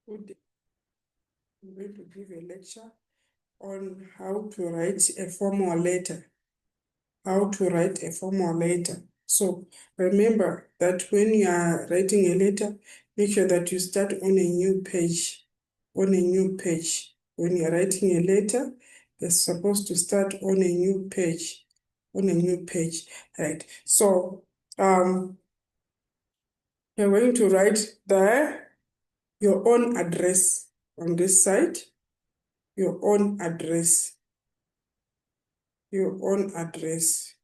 I'm going to give a lecture on how to write a formal letter. How to write a formal letter. So remember that when you are writing a letter, make sure that you start on a new page. On a new page. When you're writing a letter, you're supposed to start on a new page. On a new page. Right. So you're going to write your own address on this side. Your own address. Your own address.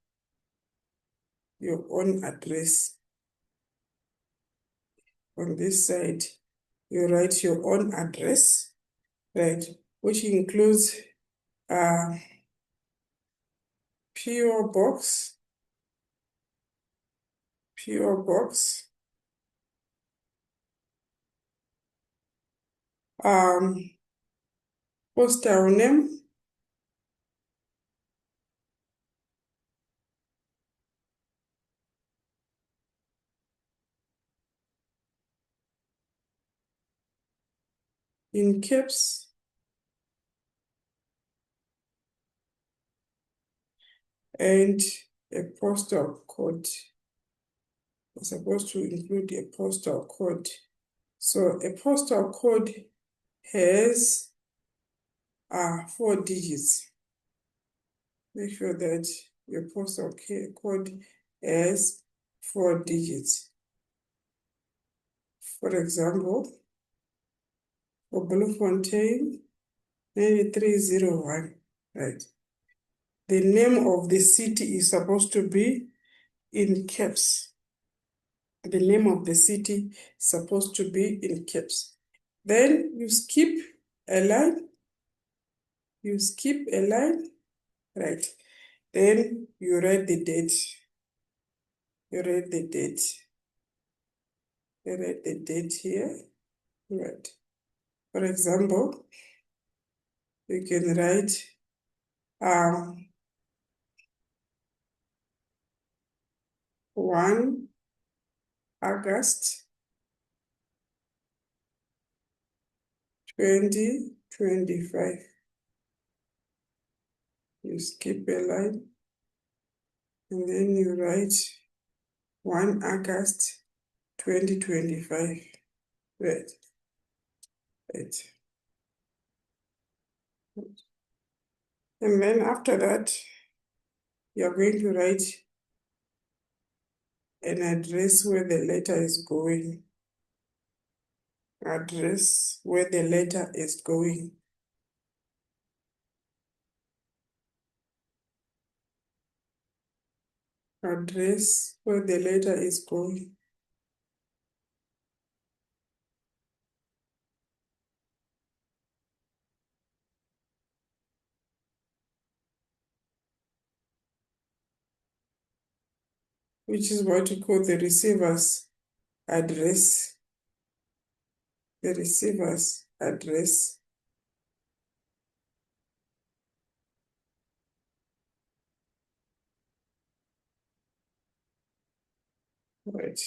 Your own address. On this side, you write your own address, right, which includes PO box, PO box, postal name, in caps, and a postal code. It's supposed to include a postal code. So a postal code has 4 digits. Make sure that your postal code has 4 digits. For example, for Bloemfontein, 9301, right? The name of the city is supposed to be in caps. The name of the city is supposed to be in caps. Then you skip a line. You skip a line, right? Then you write the date. You write the date. You write the date here, right? For example, you can write 1 August 2025. You skip a line and then you write 1 August 2025. Right. Right. And then after that, you're going to write an address where the letter is going. Address where the letter is going. Address where the letter is going. Which is what we call the receiver's address. The receiver's address. Right.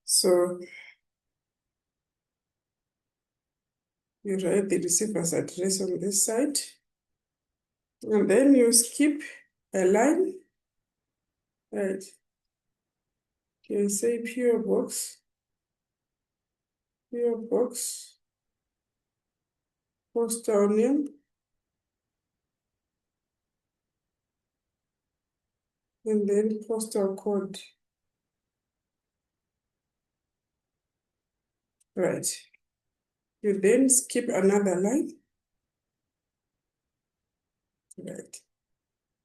So you write the receiver's address on this side. And then you skip a line. Right. You say PO box. PO box. Postal name. And then postal code. Right. You then skip another line. Right.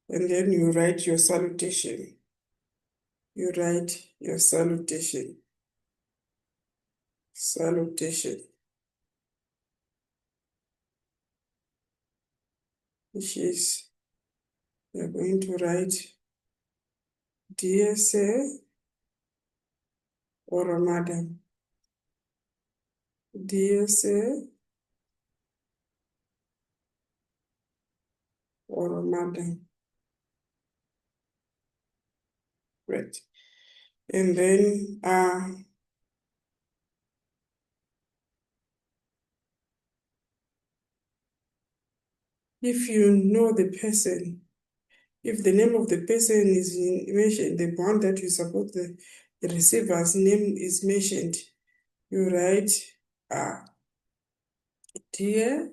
And then you write your salutation. You write your salutation. Salutation. Which is, you're going to write Dear Sir or Madam. Dear Sir or Madam. Right. And then if you know the person, if the name of the person is mentioned, the one that you support the receiver's name is mentioned, you write, Dear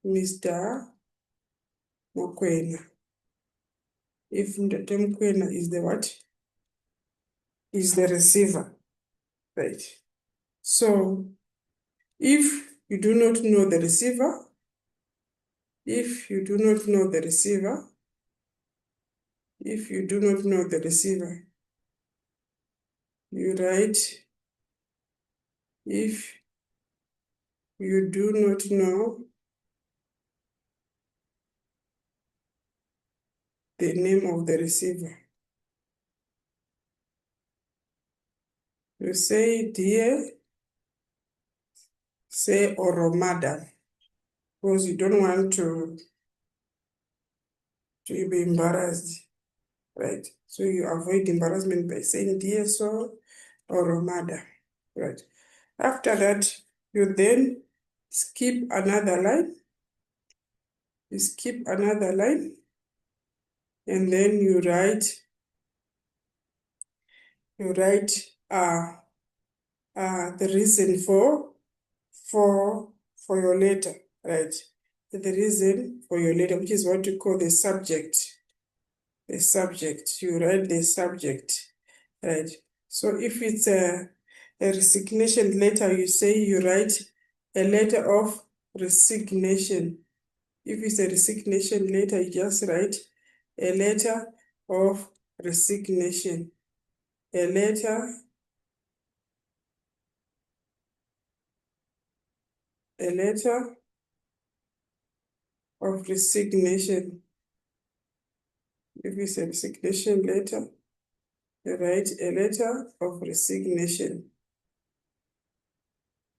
Mr. Mokwena. If Mr. Mokwena is the what? Is the receiver, right? So, if you do not know the receiver, if you do not know the receiver, if you do not know the receiver, you write, if you do not know the name of the receiver, you say dear, say or madam, because you don't want to be embarrassed, right? So you avoid embarrassment by saying dear so or madam, right? After that, you then skip another line. You skip another line, and then you write the reason for your letter, right? The reason for your letter, which is what you call the subject. The subject, you write the subject, right? So if it's a resignation letter, you write a letter of resignation. If it's a resignation letter, you just write a letter of resignation. A letter of resignation. If it's a resignation letter, you write a letter of resignation.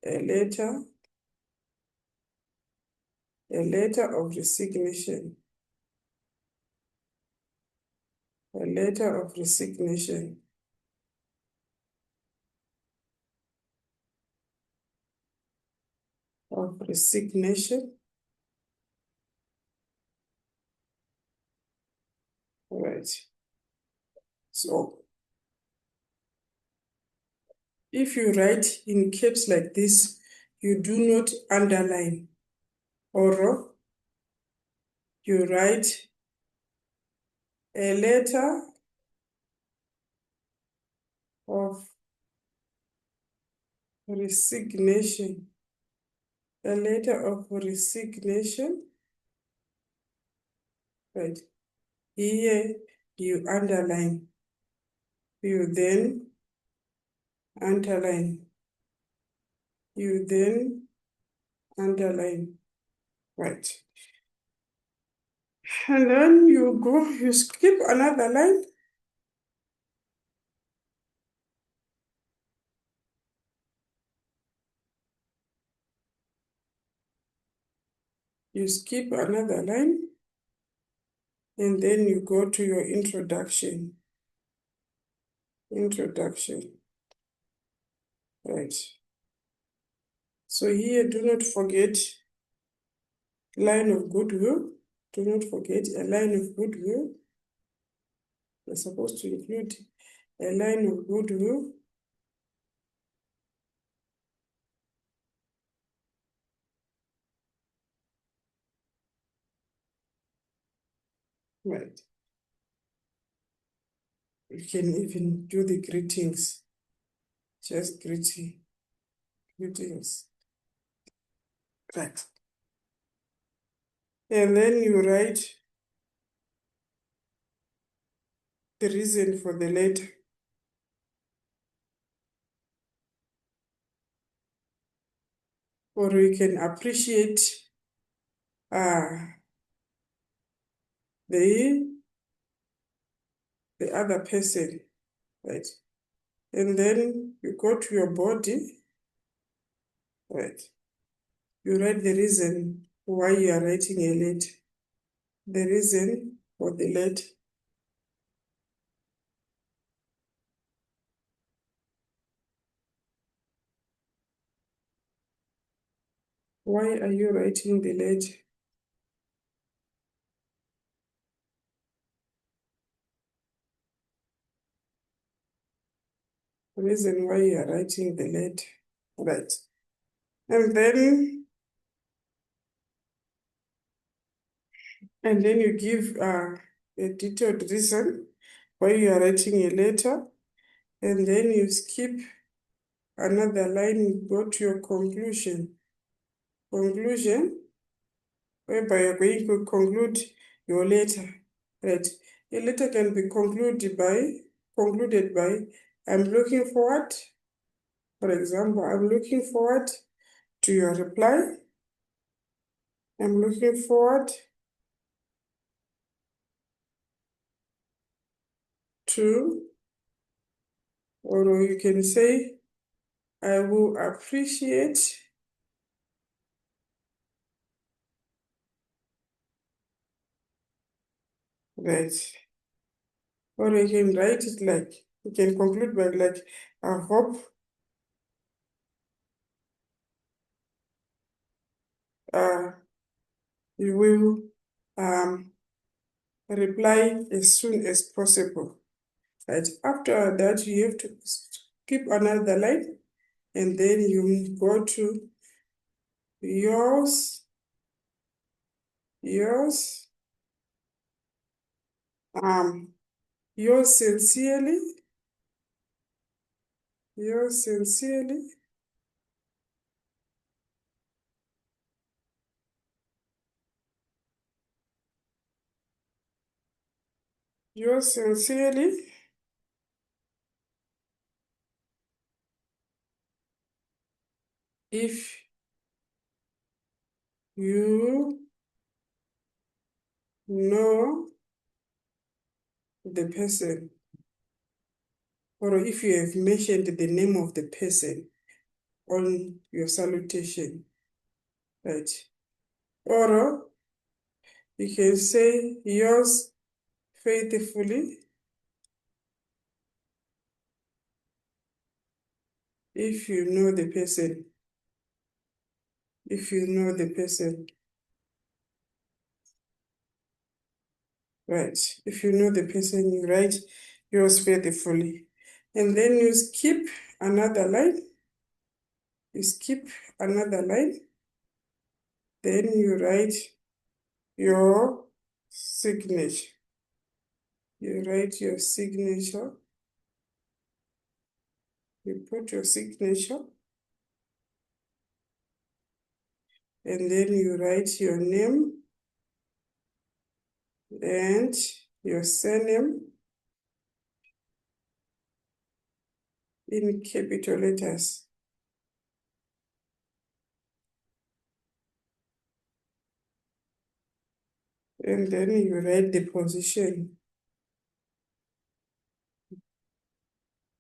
A letter of resignation. A letter of resignation. Of resignation. All right. So if you write in caps like this, you do not underline, or you write a letter of resignation. A letter of resignation, right? Here you underline. You then underline. You then underline, right? And then you skip another line. You skip another line, and then you go to your introduction. Introduction, right? So here, do not forget line of goodwill. Do not forget a line of goodwill. You're supposed to include a line of goodwill. Right. You can even do the greetings. Just greetings. Right. And then you write the reason for the letter. Or we can appreciate the other person, right? And then you go to your body, right? You write the reason why you are writing a letter. The reason for the letter. Why are you writing the letter? Reason why you are writing the letter, right? And then you give a detailed reason why you are writing a letter, and then you skip another line, you go to your conclusion. Conclusion, whereby you're going to conclude your letter, right? A letter can be concluded by, I'm looking forward, for example, I'm looking forward to your reply. I'm looking forward to, or you can say, I will appreciate that. Or you can write it like, you can conclude by like, I hope you will reply as soon as possible. Right? After that, you have to skip another line, and then you go to yours, yours, yours sincerely, yours sincerely, yours sincerely, if you know the person, or if you have mentioned the name of the person on your salutation, right? Or you can say yours faithfully if you know the person, if you know the person, right? If you know the person, you write yours faithfully. And then you skip another line, you skip another line, then you write your signature. You write your signature, you put your signature, and then you write your name and your surname in capital letters. And then you write the position,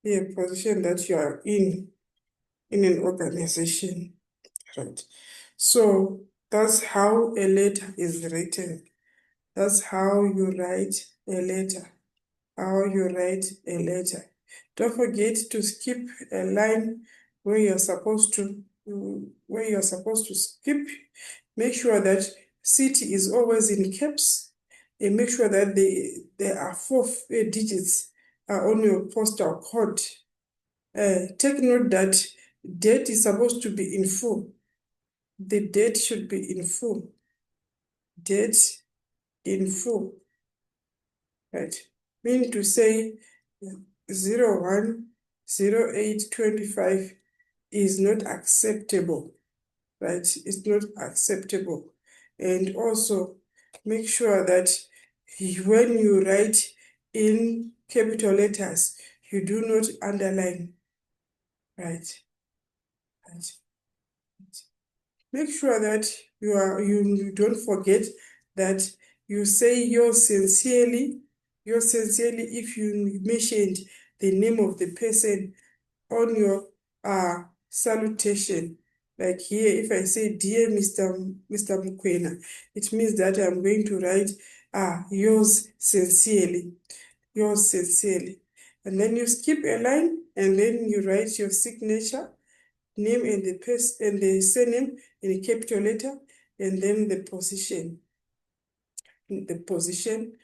the position that you are in an organization, right? So that's how a letter is written. That's how you write a letter. How you write a letter. Don't forget to skip a line where you're supposed to skip. Make sure that city is always in caps, and make sure that there are four digits on your postal code. Take note that date is supposed to be in full. The date should be in full. Date in full, right? Meaning to say 01/08/25 is not acceptable, right? It's not acceptable. And also make sure that when you write in capital letters, you do not underline, right? Right. Make sure that you don't forget that you say yours sincerely if you mentioned the name of the person on your salutation. Like here, if I say, Dear Mr. Mukwena, it means that I'm going to write yours sincerely, yours sincerely. And then you skip a line, and then you write your signature, name and the surname in a capital letter, and then the position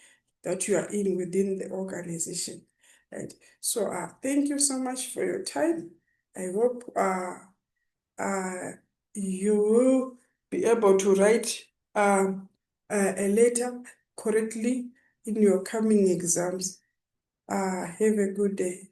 that you are in within the organization. Right. So thank you so much for your time. I hope you will be able to write a letter correctly in your coming exams. Have a good day.